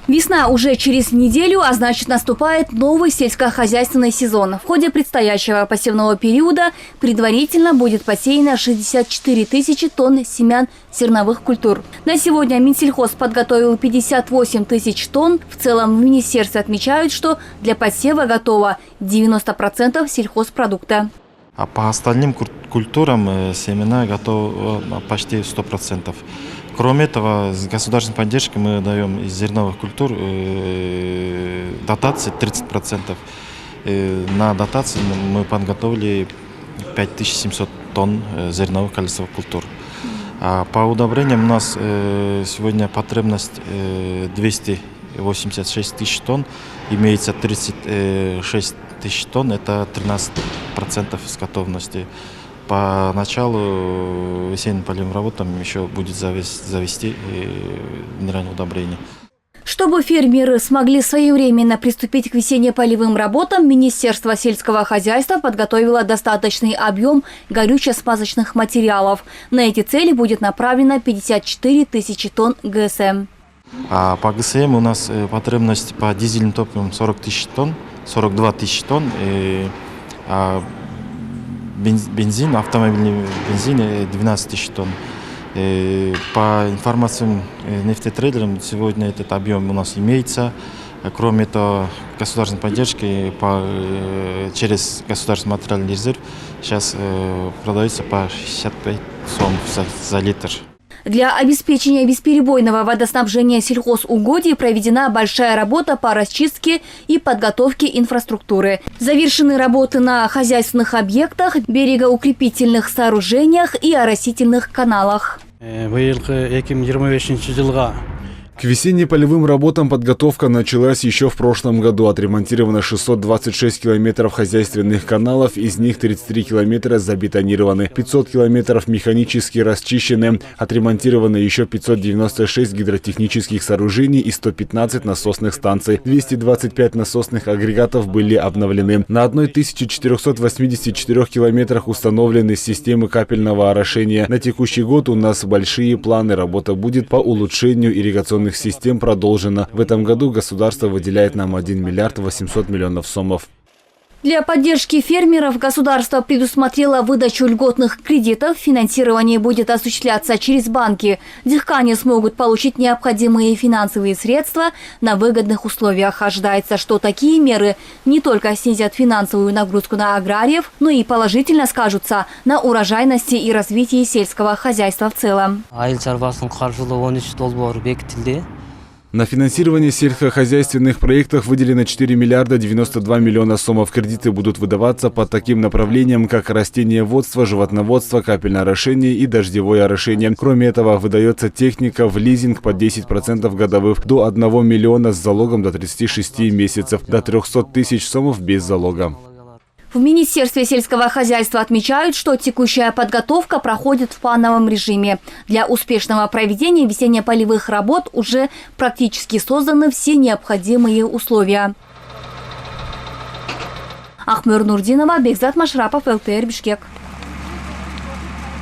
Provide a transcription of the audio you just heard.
Весна уже через неделю, а значит наступает новый сельскохозяйственный сезон. В ходе предстоящего посевного периода предварительно будет посеяно 64 тысячи тонн семян зерновых культур. На сегодня Минсельхоз подготовил 58 тысяч тонн. В целом в министерстве отмечают, что для посева готово 90% сельхозпродукта. А по остальным культурам семена готовы почти 100%. Кроме этого, с государственной поддержкой мы даем из зерновых культур дотации 30%. На дотации мы подготовили 5700 тонн зерновых колесовых культур. А по удобрениям у нас сегодня потребность 286 тысяч тонн, имеется 36 тысяч тонн, это 13% с готовности. По началу весенним полевым работам еще будет завести минеральное удобрение. Чтобы фермеры смогли своевременно приступить к весенне-полевым работам, Министерство сельского хозяйства подготовило достаточный объем горюче-смазочных материалов. На эти цели будет направлено 54 тысячи тонн ГСМ. А по ГСМ у нас потребность по дизельным топливам 40 тысяч тонн, 42 тысячи тонн. Бензин, автомобильный бензин 12 тысяч тонн. По информациям нефтетрейдерам, сегодня этот объем у нас имеется. Кроме этого, государственной поддержки через государственный материальный резерв сейчас продается по 65 сом за литр. Для обеспечения бесперебойного водоснабжения сельхозугодий проведена большая работа по расчистке и подготовке инфраструктуры. Завершены работы на хозяйственных объектах, берегоукрепительных сооружениях и оросительных каналах. К весенне-полевым работам подготовка началась еще в прошлом году. Отремонтировано 626 километров хозяйственных каналов, из них 33 километра забетонированы, 500 километров механически расчищены. Отремонтировано еще 596 гидротехнических сооружений и 115 насосных станций. 225 насосных агрегатов были обновлены. На 1484 километрах установлены системы капельного орошения. На текущий год у нас большие планы. Работа будет по улучшению ирригационных систем продолжена. В этом году государство выделяет нам 1 миллиард 800 миллионов сомов. Для поддержки фермеров государство предусмотрело выдачу льготных кредитов. Финансирование будет осуществляться через банки. Дихкане смогут получить необходимые финансовые средства на выгодных условиях. Ожидается, что такие меры не только снизят финансовую нагрузку на аграриев, но и положительно скажутся на урожайности и развитии сельского хозяйства в целом. На финансирование сельскохозяйственных проектов выделено 4 миллиарда 92 миллиона сомов. Кредиты будут выдаваться по таким направлениям, как растениеводство, животноводство, капельное орошение и дождевое орошение. Кроме этого, выдается техника в лизинг под 10% годовых, до 1 миллиона с залогом до 36 месяцев, до 300 тысяч сомов без залога. В Министерстве сельского хозяйства отмечают, что текущая подготовка проходит в плановом режиме. Для успешного проведения весенне-полевых работ уже практически созданы все необходимые условия. Ахмер Нурдинова, Бекзат Машрапов, ЛТР, Бишкек.